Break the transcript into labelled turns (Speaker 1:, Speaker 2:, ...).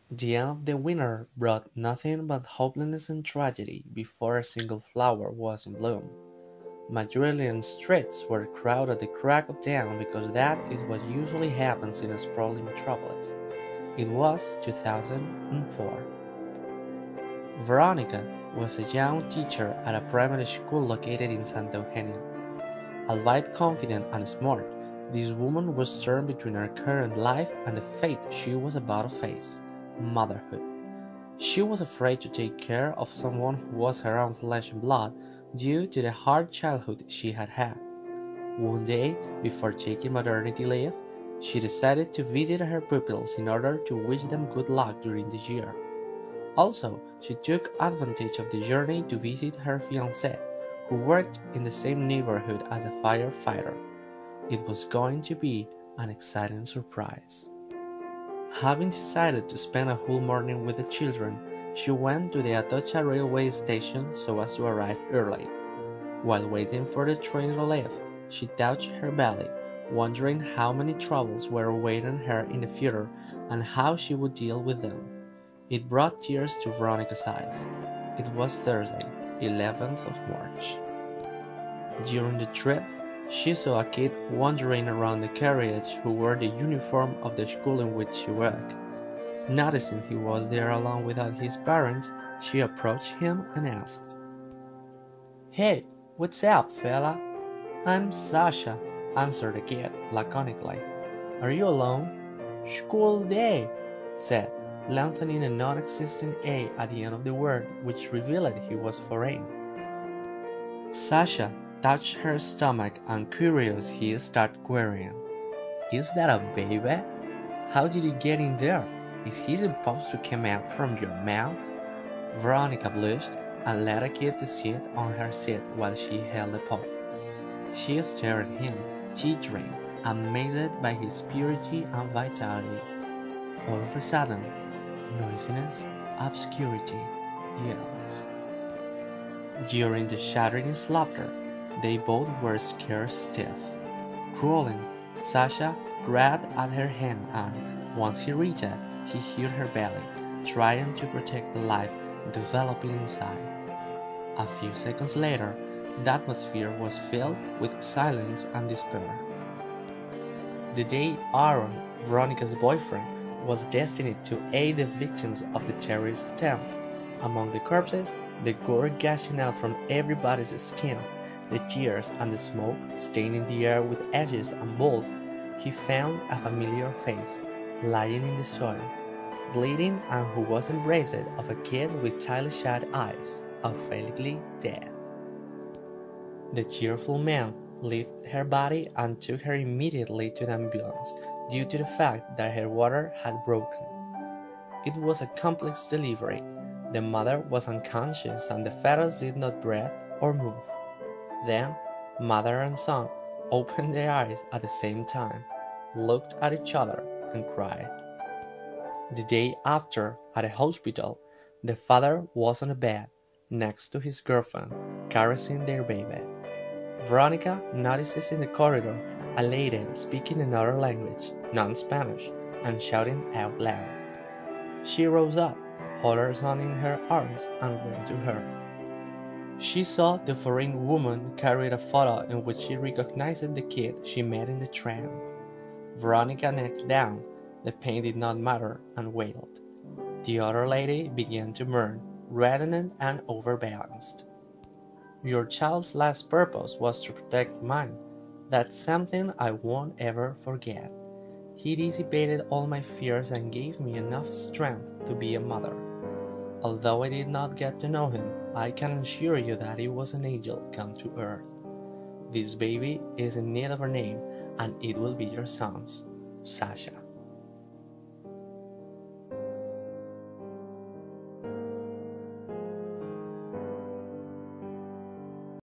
Speaker 1: The end of the winter brought nothing but hopelessness and tragedy before a single flower was in bloom. Madrilean streets were crowded at the crack of dawn because that is what usually happens in a sprawling metropolis. It was 2004. Veronica was a young teacher at a primary school located in Santa Eugenia. Albeit confident and smart, this woman was torn between her current life and the fate she was about to face: motherhood. She was afraid to take care of someone who was her own flesh and blood due to the hard childhood she had had. One day, before taking maternity leave, she decided to visit her pupils in order to wish them good luck during the year. Also, she took advantage of the journey to visit her fiancé, who worked in the same neighborhood as a firefighter. It was going to be an exciting surprise. Having decided to spend a whole morning with the children, she went to the Atocha railway station so as to arrive early. While waiting for the train to leave, she touched her belly, wondering how many troubles were awaiting her in the future and how she would deal with them. It brought tears to Veronica's eyes. It was Thursday, 11th of March. During the trip, she saw a kid wandering around the carriage who wore the uniform of the school in which she worked. Noticing he was there along without his parents, she approached him and asked, "Hey, what's up, fella?" "I'm Sasha," answered the kid laconically. "Are you alone?" "School day," said, lengthening a non-existent A at the end of the word, which revealed he was foreign. Sasha touched her stomach, and curious he started querying, "Is that a baby? How did he get in there? Is he supposed to come out from your mouth?" Veronica blushed and led a kid to sit on her seat while she held the pup. She stared at him, tittering, amazed by his purity and vitality. All of a sudden, noisiness, obscurity, yells. During the shattering laughter, they both were scared stiff. Crawling, Sasha grabbed at her hand and, once he reached it, he hit her belly, trying to protect the life developing inside. A few seconds later, the atmosphere was filled with silence and despair. The day Aaron, Veronica's boyfriend, was destined to aid the victims of the terrorist attempt. Among the corpses, the gore gushing out from everybody's skin, the tears and the smoke staining the air with ashes and balls, he found a familiar face lying in the soil, bleeding, and who was embraced of a kid with tightly shut eyes, obviously dead. The tearful man lifted her body and took her immediately to the ambulance due to the fact that her water had broken. It was a complex delivery. The mother was unconscious and the fetus did not breathe or move. Then, mother and son opened their eyes at the same time, looked at each other, and cried. The day after, at a hospital, the father was on a bed next to his girlfriend, caressing their baby. Veronica notices in the corridor a lady speaking another language, non-Spanish, and shouting out loud. She rose up, held her son in her arms, and went to her. She saw the foreign woman carried a photo in which she recognized the kid she met in the tram. Veronica knelt down. The pain did not matter and wailed. The other lady began to mourn, reddened and overbalanced. "Your child's last purpose was to protect mine. That's something I won't ever forget. He dissipated all my fears and gave me enough strength to be a mother. Although I did not get to know him, I can assure you that he was an angel come to earth. This baby is in need of a name, and it will be your son's, Sasha."